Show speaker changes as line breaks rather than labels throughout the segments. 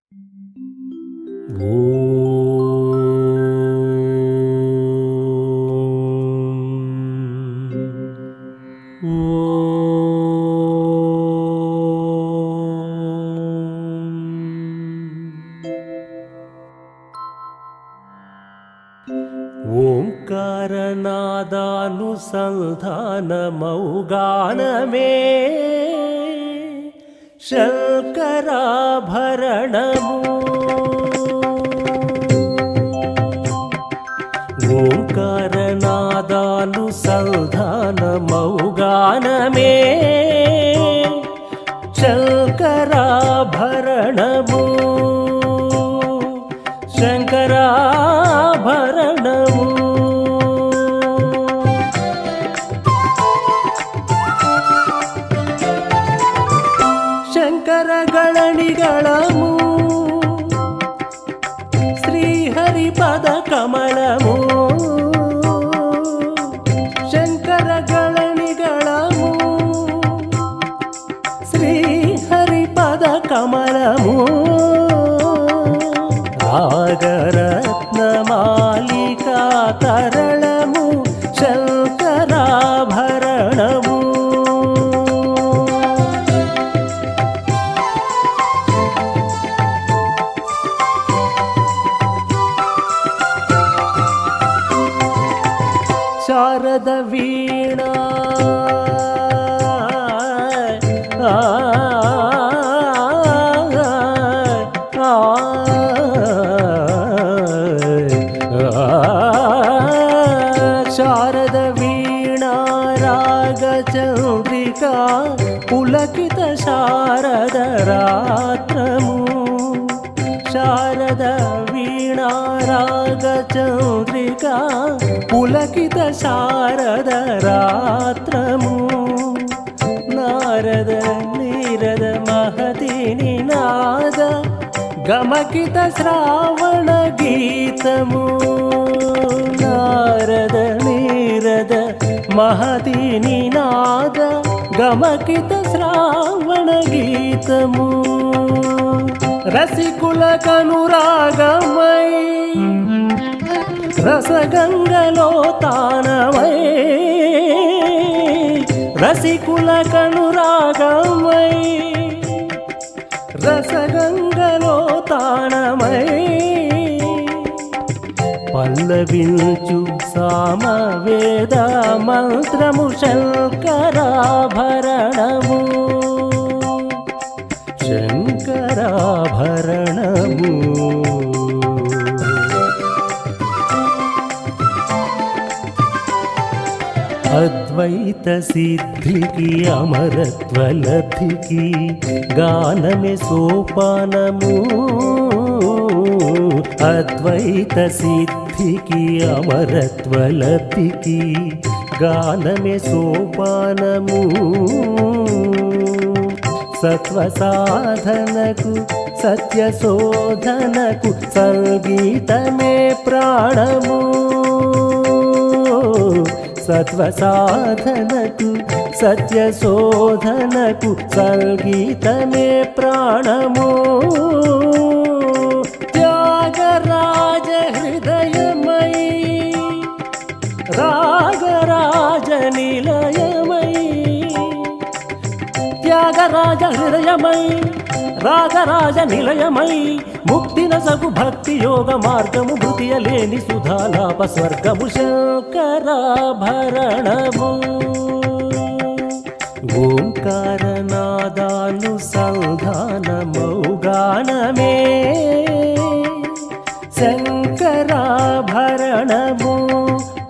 ఓంకారనాదానుసంధానమౌగానమే శంకరాభరణము. ఓంకారనాదానుసంధానమౌగానమే శంకరాభరణము. శంకరాభరణము. శంకరగళనిగళము శ్రీహరిపద కమలము. శంకరగళనిగళము శ్రీహరిపద కమలము. రాగరత్నమాలికా తరళము శంకరాభరణము. శారద వీణా శారద వీణా రాగచంద్రికా పులకిత శారద రాత్రము. శారద వీణా రాగచంద్రికా పులకిత శారద రాత్రము. నారద నీరద మహతి నినాద గమకిత శ్రావణ గీతము. నారద నీరద మహతి నినాద గమకిత శ్రావణ గీతము. రసికుల కనురాగమై రసగంగలో తానమై. రసికుల కనురాగమై రసగంగలో తానమై. పల్లవించు సామవేద మంత్రము శంకరాభరణము. శంకరాభరణము. అద్వైత సిద్ధికి అమరత్వలబ్ధికి గానమే సోపానము. అద్వైత సిద్ధికి అమరత్వలబ్ధికి గానమే సోపానము. సత్వ సాధనకు సత్య శోధనకు సంగీతమే ప్రాణము. సత్వ సాధనకు సత్య శోధనకు సంగీతమే ప్రాణము. త్యాగరాజ హృదయమై రాగరాజ నిలయమై. త్యాగరాజ హృదయమై రాగరాజ నిలయమై. ముక్తి నసగు భక్తి యోగ మార్గము భృతియలేని సుధాలాప స్వర్గము శంకరాభరణము. ఓంకారనాదానుసంధానమౌగానమే శంకరాభరణము.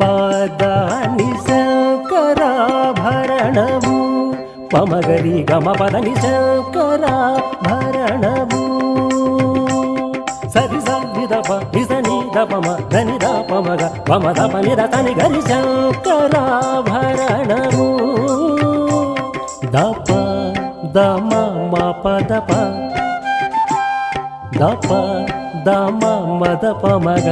పదాని శంకరాభరణము. పమగరి గమ పదని శంకరాభరణము. సరి సంవిదప నిజని దపమ ధని దపమగ పమ దప నిరతని గరి శంకరాభరణము. దప దమ మప దప దప దమ మద పమగ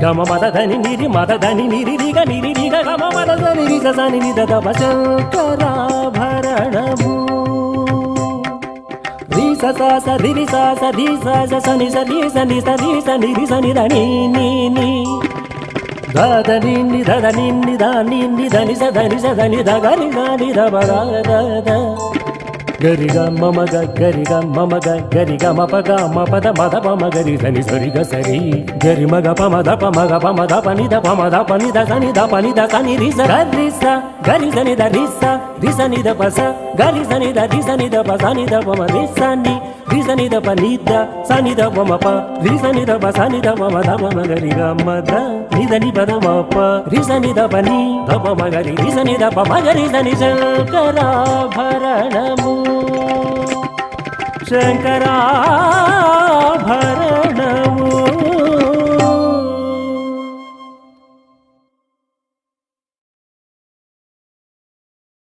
గమ మద ధని నిరి మద ధని నిరి రిగ గమ మద ధని రిగ ధని నిద దప శంకరాభరణము. రి స స స రి రి స స రి స స స ని స రి స ని స రి స ని రి స ని ద ని ని ని ద ద ని ని ద ద ని ని ద ని ని ద ని స ద ని స ద ని ద గ ని ద ని ద బ ద ద ద గరి గ మమ గ గరి గ మమ గ గరి గ మ ప గ మ ప ద మ ద ప మ గరి ద ని స రి గ స రి గరి మ గ ప మ ద ప మ గ ప మ ద ప ని ద ప మ ద ప ని ద స ని ద ప ని ద స ని రి స గరి స గరి స ని ద రి స రి స ని ద ప స గరి స ని ద రి స ని ద ప స ని ద ప మ రి స ని రి స ని ద ప ని ద స ని ద ప మ ప రి స ని ద ప స ని ద ప మ ద ప మ గరి గ మ ద ని ద ని ప ద మ ప రి స ని ద ప ని ద ప మ గరి రి స ని ద ప మ గరి స ని శంకరాభరణము శంకరాభరణము